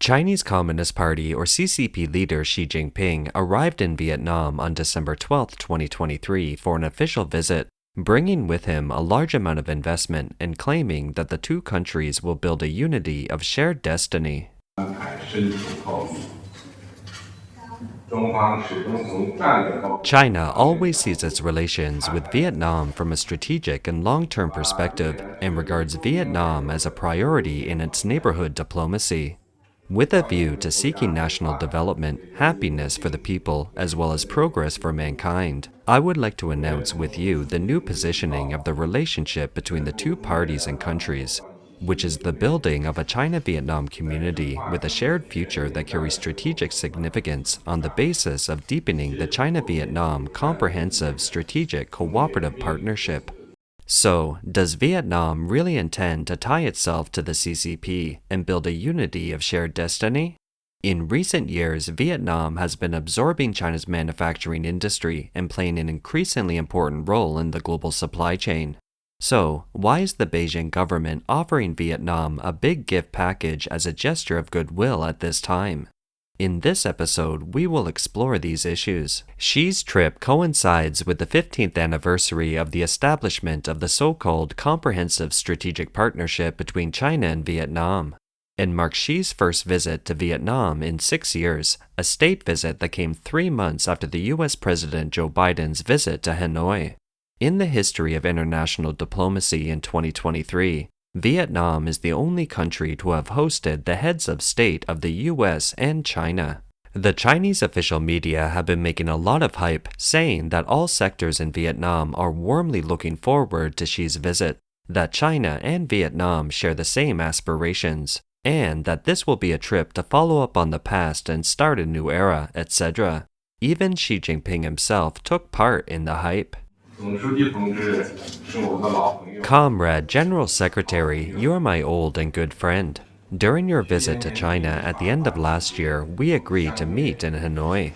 Chinese Communist Party or CCP leader Xi Jinping arrived in Vietnam on December 12, 2023 for an official visit, bringing with him a large amount of investment and claiming that the two countries will build a unity of shared destiny. China always sees its relations with Vietnam from a strategic and long-term perspective and regards Vietnam as a priority in its neighborhood diplomacy. With a view to seeking national development, happiness for the people, as well as progress for mankind, I would like to announce with you the new positioning of the relationship between the two parties and countries, which is the building of a China-Vietnam community with a shared future that carries strategic significance on the basis of deepening the China-Vietnam Comprehensive Strategic Cooperative Partnership. So, does Vietnam really intend to tie itself to the CCP and build a unity of shared destiny? In recent years, Vietnam has been absorbing China's manufacturing industry and playing an increasingly important role in the global supply chain. So, why is the Beijing government offering Vietnam a big gift package as a gesture of goodwill at this time? In this episode, we will explore these issues. Xi's trip coincides with the 15th anniversary of the establishment of the so-called Comprehensive Strategic Partnership between China and Vietnam, and marks Xi's first visit to Vietnam in 6 years, a state visit that came 3 months after the US President Joe Biden's visit to Hanoi. In the history of international diplomacy in 2023, Vietnam is the only country to have hosted the heads of state of the US and China. The Chinese official media have been making a lot of hype, saying that all sectors in Vietnam are warmly looking forward to Xi's visit, that China and Vietnam share the same aspirations, and that this will be a trip to follow up on the past and start a new era, etc. Even Xi Jinping himself took part in the hype. Comrade General Secretary, you are my old and good friend. During your visit to China at the end of last year, we agreed to meet in Hanoi.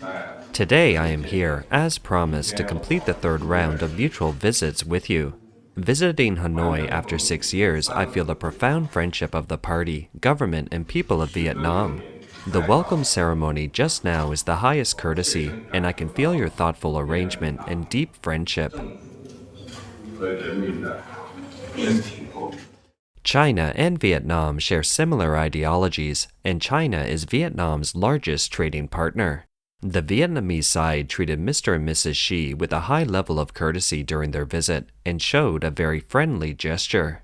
Today I am here, as promised, to complete the third round of mutual visits with you. Visiting Hanoi after 6 years, I feel the profound friendship of the party, government, and people of Vietnam. The welcome ceremony just now is the highest courtesy, and I can feel your thoughtful arrangement and deep friendship. China and Vietnam share similar ideologies, and China is Vietnam's largest trading partner. The Vietnamese side treated Mr. and Mrs. Xi with a high level of courtesy during their visit and showed a very friendly gesture.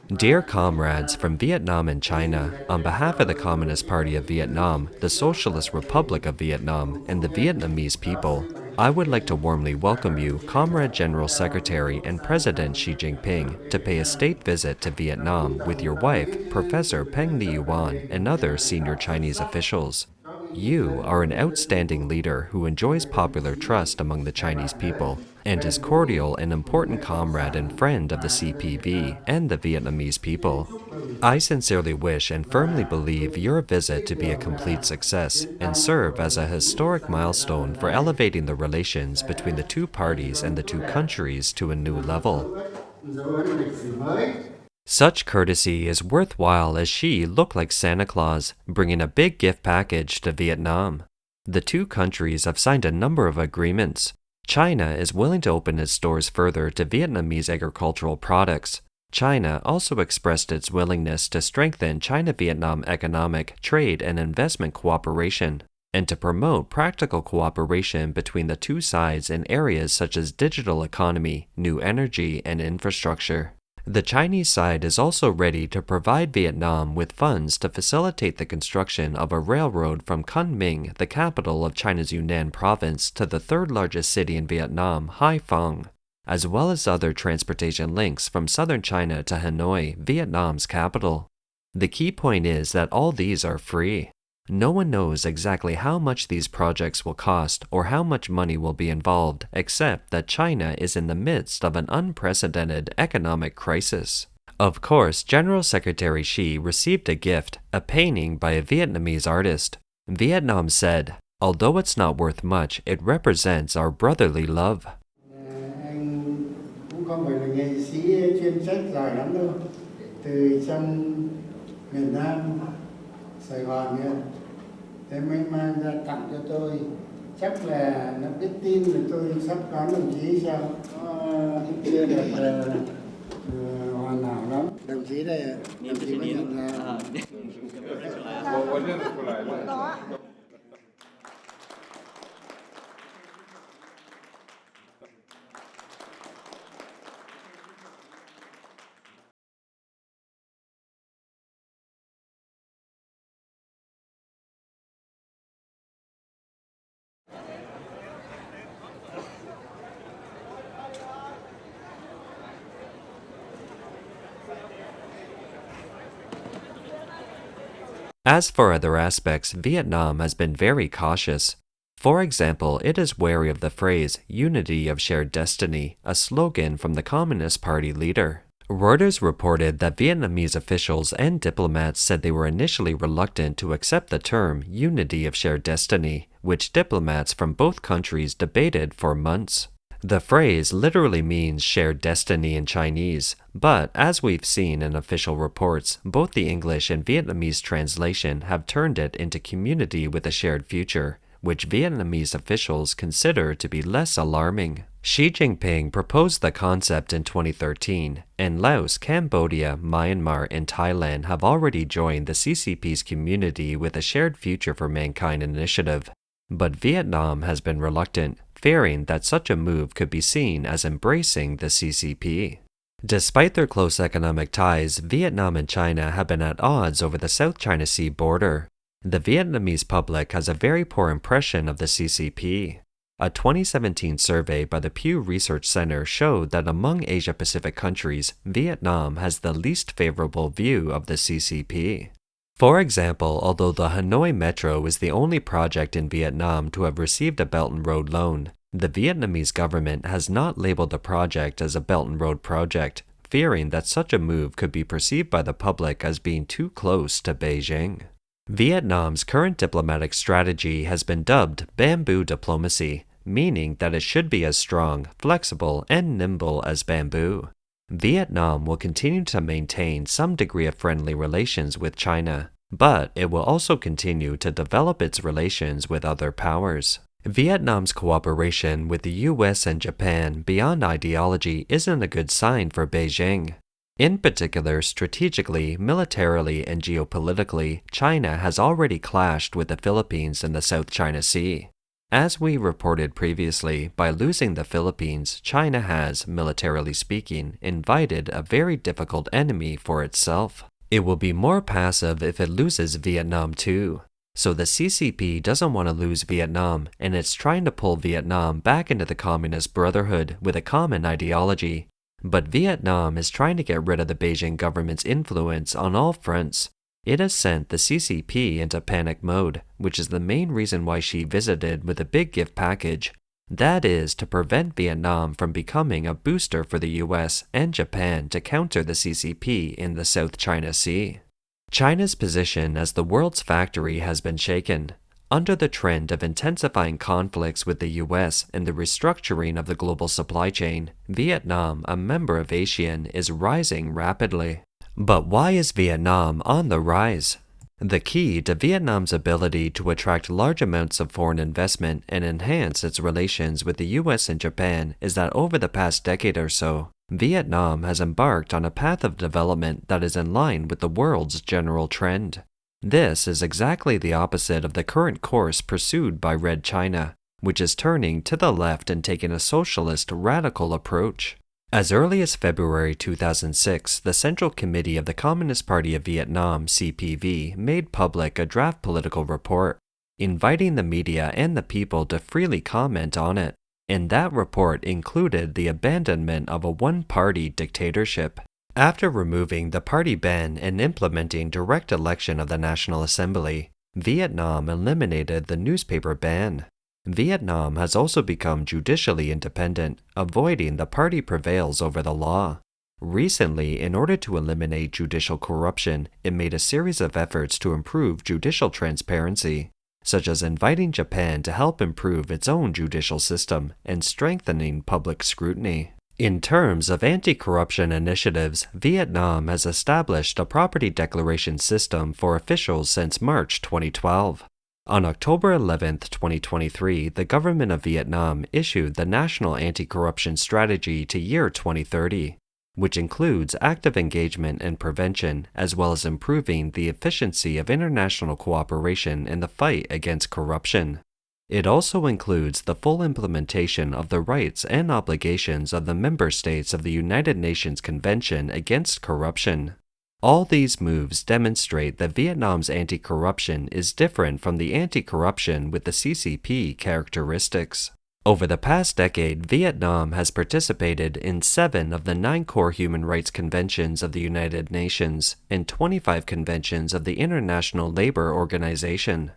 Dear comrades from Vietnam and China, on behalf of the Communist Party of Vietnam, the Socialist Republic of Vietnam, and the Vietnamese people, I would like to warmly welcome you, Comrade General Secretary and President Xi Jinping, to pay a state visit to Vietnam with your wife, Professor Peng Liyuan, and other senior Chinese officials. You are an outstanding leader who enjoys popular trust among the Chinese people and is cordial and important comrade and friend of the CPV and the Vietnamese people. I sincerely wish and firmly believe your visit to be a complete success and serve as a historic milestone for elevating the relations between the two parties and the two countries to a new level. Such courtesy is worthwhile as Xi looked like Santa Claus, bringing a big gift package to Vietnam. The two countries have signed a number of agreements. China is willing to open its doors further to Vietnamese agricultural products. China also expressed its willingness to strengthen China-Vietnam economic, trade, and investment cooperation, and to promote practical cooperation between the two sides in areas such as digital economy, new energy, and infrastructure. The Chinese side is also ready to provide Vietnam with funds to facilitate the construction of a railroad from Kunming, the capital of China's Yunnan province, to the third largest city in Vietnam, Haiphong, as well as other transportation links from southern China to Hanoi, Vietnam's capital. The key point is that all these are free. No one knows exactly how much these projects will cost or how much money will be involved, except that China is in the midst of an unprecedented economic crisis. Of course, General Secretary Xi received a gift, a painting by a Vietnamese artist. Vietnam said, "Although it's not worth much, it represents our brotherly love." Anh cũng không phải là nghệ sĩ chuyên trách giỏi lắm đâu. Từ trong Việt Nam, Sài Gòn nữa. Thế mới mang ra tặng cho tôi. Chắc là nó biết tin là tôi sắp đón đồng chí sao? Cũng chưa được hoàn hảo lắm. Đồng chí đây, đồng chí có nhận ra. As for other aspects, Vietnam has been very cautious. For example, it is wary of the phrase unity of shared destiny, a slogan from the Communist Party leader. Reuters reported that Vietnamese officials and diplomats said they were initially reluctant to accept the term unity of shared destiny, which diplomats from both countries debated for months. The phrase literally means shared destiny in Chinese, but as we've seen in official reports, both the English and Vietnamese translation have turned it into community with a shared future, which Vietnamese officials consider to be less alarming. Xi Jinping proposed the concept in 2013, and Laos, Cambodia, Myanmar, and Thailand have already joined the CCP's Community with a Shared Future for Mankind initiative. But Vietnam has been reluctant, fearing that such a move could be seen as embracing the CCP. Despite their close economic ties, Vietnam and China have been at odds over the South China Sea border. The Vietnamese public has a very poor impression of the CCP. A 2017 survey by the Pew Research Center showed that among Asia-Pacific countries, Vietnam has the least favorable view of the CCP. For example, although the Hanoi Metro is the only project in Vietnam to have received a Belt and Road loan, the Vietnamese government has not labeled the project as a Belt and Road project, fearing that such a move could be perceived by the public as being too close to Beijing. Vietnam's current diplomatic strategy has been dubbed bamboo diplomacy, meaning that it should be as strong, flexible, and nimble as bamboo. Vietnam will continue to maintain some degree of friendly relations with China, but it will also continue to develop its relations with other powers. Vietnam's cooperation with the US and Japan beyond ideology isn't a good sign for Beijing. In particular, strategically, militarily, and geopolitically, China has already clashed with the Philippines in the South China Sea. As we reported previously, by losing the Philippines, China has, militarily speaking, invited a very difficult enemy for itself. It will be more passive if it loses Vietnam too. So the CCP doesn't want to lose Vietnam, and it's trying to pull Vietnam back into the Communist Brotherhood with a common ideology. But Vietnam is trying to get rid of the Beijing government's influence on all fronts. It has sent the CCP into panic mode, which is the main reason why Xi visited with a big gift package. That is, to prevent Vietnam from becoming a booster for the US and Japan to counter the CCP in the South China Sea. China's position as the world's factory has been shaken. Under the trend of intensifying conflicts with the US and the restructuring of the global supply chain, Vietnam, a member of ASEAN, is rising rapidly. But why is Vietnam on the rise? The key to Vietnam's ability to attract large amounts of foreign investment and enhance its relations with the US and Japan is that over the past decade or so, Vietnam has embarked on a path of development that is in line with the world's general trend. This is exactly the opposite of the current course pursued by Red China, which is turning to the left and taking a socialist radical approach. As early as February 2006, the Central Committee of the Communist Party of Vietnam, CPV, made public a draft political report, inviting the media and the people to freely comment on it, and that report included the abandonment of a one-party dictatorship. After removing the party ban and implementing direct election of the National Assembly, Vietnam eliminated the newspaper ban. Vietnam has also become judicially independent, avoiding the party prevails over the law. Recently, in order to eliminate judicial corruption, it made a series of efforts to improve judicial transparency, such as inviting Japan to help improve its own judicial system and strengthening public scrutiny. In terms of anti-corruption initiatives, Vietnam has established a property declaration system for officials since March 2012. On October 11, 2023, the government of Vietnam issued the National Anti-Corruption Strategy to year 2030, which includes active engagement and prevention, as well as improving the efficiency of international cooperation in the fight against corruption. It also includes the full implementation of the rights and obligations of the member states of the United Nations Convention Against Corruption. All these moves demonstrate that Vietnam's anti-corruption is different from the anti-corruption with the CCP characteristics. Over the past decade, Vietnam has participated in 7 of the 9 core human rights conventions of the United Nations and 25 conventions of the International Labor Organization.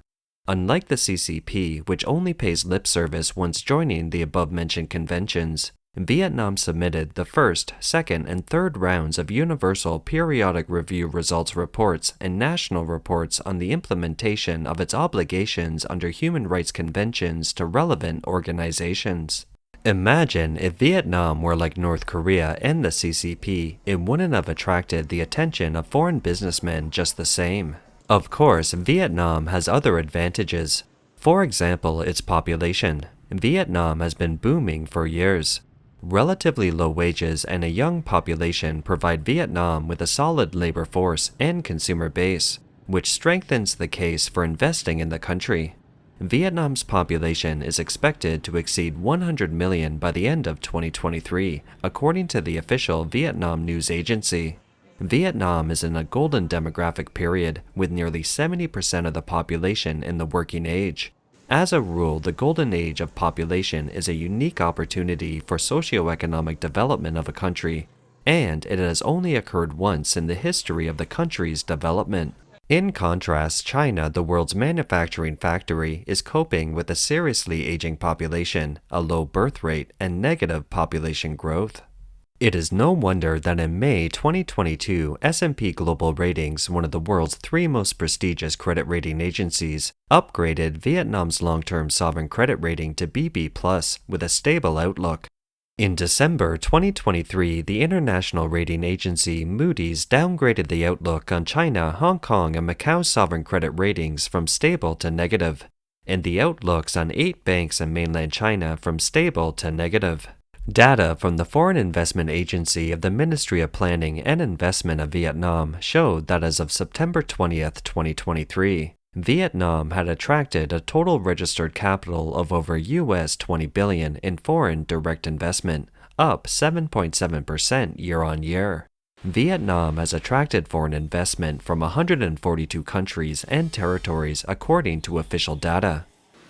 Unlike the CCP, which only pays lip service once joining the above-mentioned conventions, Vietnam submitted the first, second, and third rounds of Universal Periodic Review Results reports and national reports on the implementation of its obligations under human rights conventions to relevant organizations. Imagine if Vietnam were like North Korea and the CCP, it wouldn't have attracted the attention of foreign businessmen just the same. Of course, Vietnam has other advantages. For example, its population. Vietnam has been booming for years. Relatively low wages and a young population provide Vietnam with a solid labor force and consumer base, which strengthens the case for investing in the country. Vietnam's population is expected to exceed 100 million by the end of 2023, according to the official Vietnam news agency. Vietnam is in a golden demographic period, with nearly 70% of the population in the working age. As a rule, the golden age of population is a unique opportunity for socioeconomic development of a country, and it has only occurred once in the history of the country's development. In contrast, China, the world's manufacturing factory, is coping with a seriously aging population, a low birth rate, and negative population growth. It is no wonder that in May 2022, S&P Global Ratings, one of the world's 3 most prestigious credit rating agencies, upgraded Vietnam's long-term sovereign credit rating to BB+ with a stable outlook. In December 2023, the international rating agency Moody's downgraded the outlook on China, Hong Kong, and Macau's sovereign credit ratings from stable to negative, and the outlooks on 8 banks in mainland China from stable to negative. Data from the Foreign Investment Agency of the Ministry of Planning and Investment of Vietnam showed that as of September 20, 2023, Vietnam had attracted a total registered capital of over US $20 billion in foreign direct investment, up 7.7% year-on-year. Vietnam has attracted foreign investment from 142 countries and territories according to official data.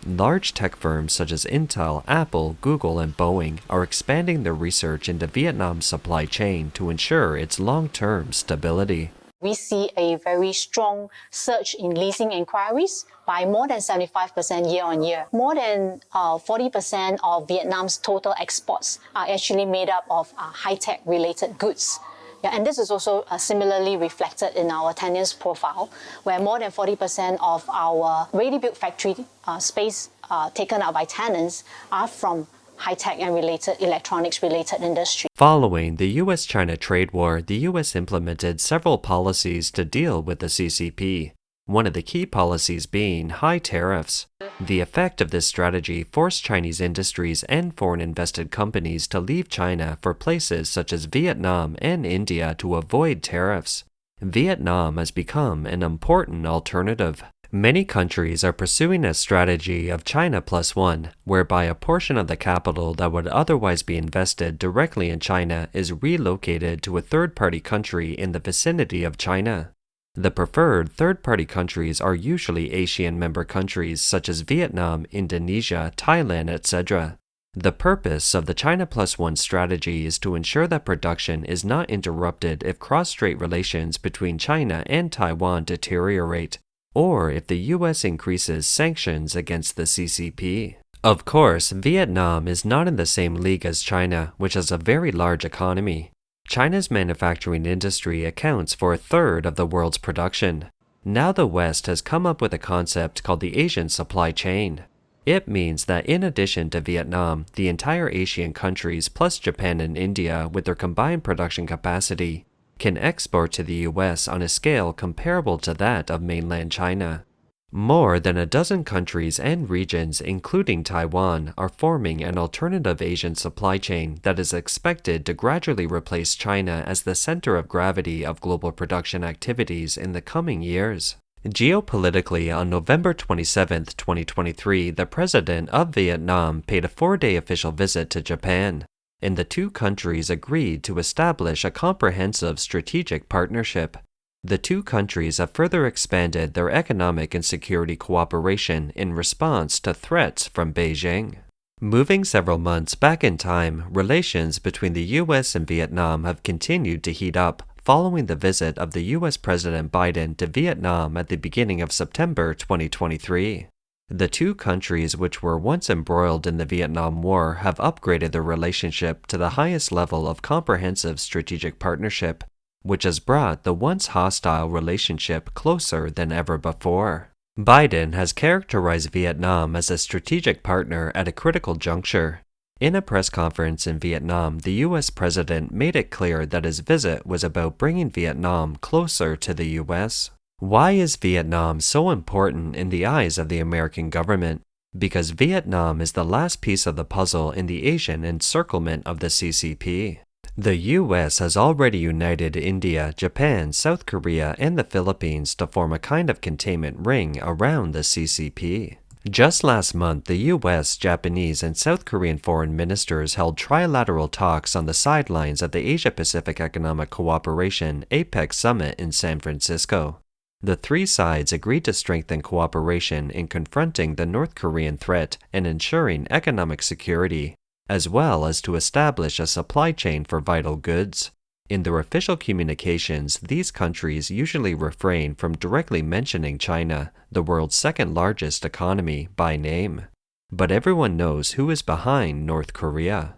Large tech firms such as Intel, Apple, Google, and Boeing are expanding their research into Vietnam's supply chain to ensure its long-term stability. We see a very strong surge in leasing inquiries by more than 75% year-on-year. More than 40% of Vietnam's total exports are actually made up of high-tech related goods. And this is also similarly reflected in our tenants profile, where more than 40% of our ready-built factory space taken up by tenants are from high-tech and related electronics-related industry. Following the US-China trade war, the US implemented several policies to deal with the CCP, one of the key policies being high tariffs. The effect of this strategy forced Chinese industries and foreign invested companies to leave China for places such as Vietnam and India to avoid tariffs. Vietnam has become an important alternative. Many countries are pursuing a strategy of China plus one, whereby a portion of the capital that would otherwise be invested directly in China is relocated to a third-party country in the vicinity of China. The preferred third-party countries are usually Asian member countries such as Vietnam, Indonesia, Thailand, etc. The purpose of the China Plus One strategy is to ensure that production is not interrupted if cross-strait relations between China and Taiwan deteriorate, or if the US increases sanctions against the CCP. Of course, Vietnam is not in the same league as China, which has a very large economy. China's manufacturing industry accounts for a third of the world's production. Now the West has come up with a concept called the Asian supply chain. It means that in addition to Vietnam, the entire Asian countries plus Japan and India with their combined production capacity can export to the US on a scale comparable to that of mainland China. More than a dozen countries and regions, including Taiwan, are forming an alternative Asian supply chain that is expected to gradually replace China as the center of gravity of global production activities in the coming years. Geopolitically, on November 27, 2023, the president of Vietnam paid a 4-day official visit to Japan, and the two countries agreed to establish a comprehensive strategic partnership. The two countries have further expanded their economic and security cooperation in response to threats from Beijing. Moving several months back in time, relations between the US and Vietnam have continued to heat up following the visit of the US President Biden to Vietnam at the beginning of September 2023. The two countries, which were once embroiled in the Vietnam War, have upgraded their relationship to the highest level of comprehensive strategic partnership, which has brought the once hostile relationship closer than ever before. Biden has characterized Vietnam as a strategic partner at a critical juncture. In a press conference in Vietnam, the US president made it clear that his visit was about bringing Vietnam closer to the US. Why is Vietnam so important in the eyes of the American government? Because Vietnam is the last piece of the puzzle in the Asian encirclement of the CCP. The US has already united India, Japan, South Korea, and the Philippines to form a kind of containment ring around the CCP. Just last month, the US, Japanese, and South Korean foreign ministers held trilateral talks on the sidelines of the Asia-Pacific Economic Cooperation APEC Summit in San Francisco. The three sides agreed to strengthen cooperation in confronting the North Korean threat and ensuring economic security, as well as to establish a supply chain for vital goods. In their official communications, these countries usually refrain from directly mentioning China, the world's second-largest economy, by name. But everyone knows who is behind North Korea.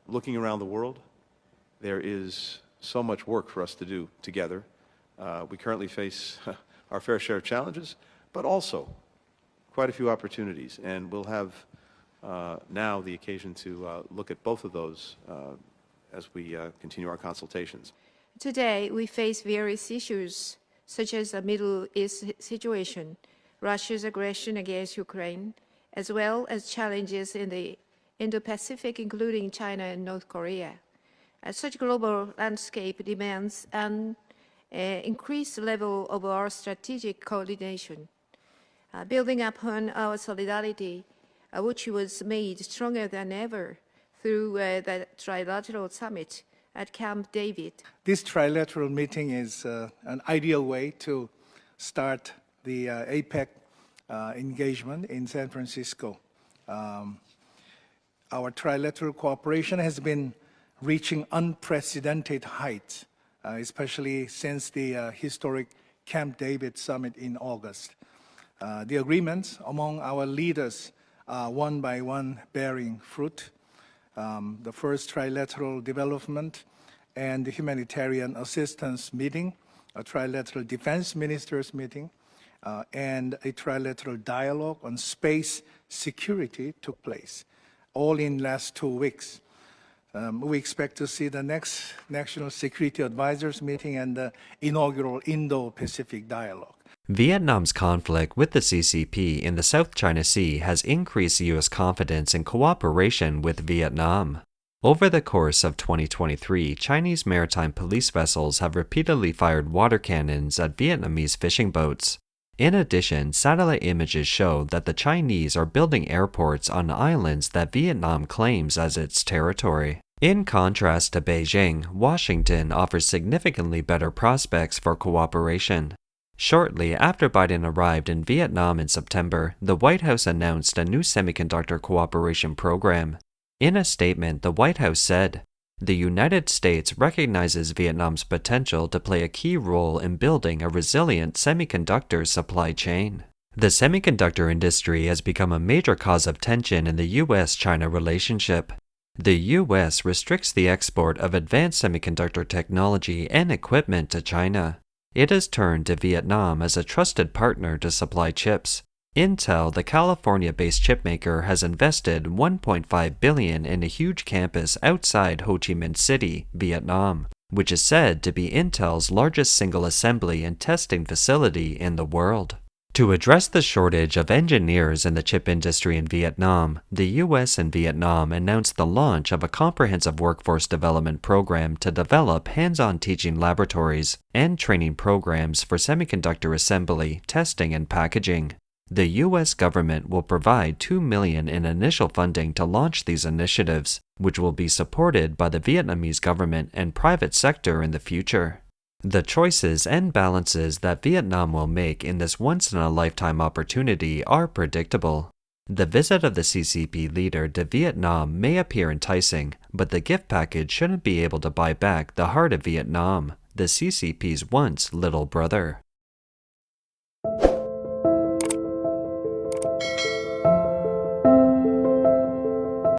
Looking around the world, there is so much work for us to do together. We currently face our fair share of challenges, but also quite a few opportunities, and we'll have now the occasion to look at both of those as we continue our consultations. Today, we face various issues, such as the Middle East situation, Russia's aggression against Ukraine, as well as challenges in the Indo-Pacific, including China and North Korea. Such global landscape demands an increased level of our strategic coordination. Building upon our solidarity, which was made stronger than ever through the trilateral summit at Camp David. This trilateral meeting is an ideal way to start the APEC engagement in San Francisco. Our trilateral cooperation has been reaching unprecedented heights, especially since the historic Camp David summit in August. The agreements among our leaders are one by one bearing fruit. The first trilateral development and humanitarian assistance meeting, a trilateral defense ministers meeting, and a trilateral dialogue on space security took place, all in last 2 weeks. We expect to see the next National Security Advisors meeting and the inaugural Indo-Pacific dialogue. Vietnam's conflict with the CCP in the South China Sea has increased U.S. confidence in cooperation with Vietnam. Over the course of 2023, Chinese maritime police vessels have repeatedly fired water cannons at Vietnamese fishing boats. In addition, satellite images show that the Chinese are building airports on islands that Vietnam claims as its territory. In contrast to Beijing, Washington offers significantly better prospects for cooperation. Shortly after Biden arrived in Vietnam in September, the White House announced a new semiconductor cooperation program. In a statement, the White House said, "The United States recognizes Vietnam's potential to play a key role in building a resilient semiconductor supply chain." The semiconductor industry has become a major cause of tension in the U.S.-China relationship. The U.S. restricts the export of advanced semiconductor technology and equipment to China. It has turned to Vietnam as a trusted partner to supply chips. Intel, the California-based chipmaker, has invested $1.5 billion in a huge campus outside Ho Chi Minh City, Vietnam, which is said to be Intel's largest single assembly and testing facility in the world. To address the shortage of engineers in the chip industry in Vietnam, the US and Vietnam announced the launch of a comprehensive workforce development program to develop hands-on teaching laboratories and training programs for semiconductor assembly, testing, and packaging. The US government will provide $2 million in initial funding to launch these initiatives, which will be supported by the Vietnamese government and private sector in the future. The choices and balances that Vietnam will make in this once-in-a-lifetime opportunity are predictable. The visit of the CCP leader to Vietnam may appear enticing, but the gift package shouldn't be able to buy back the heart of Vietnam, the CCP's once little brother.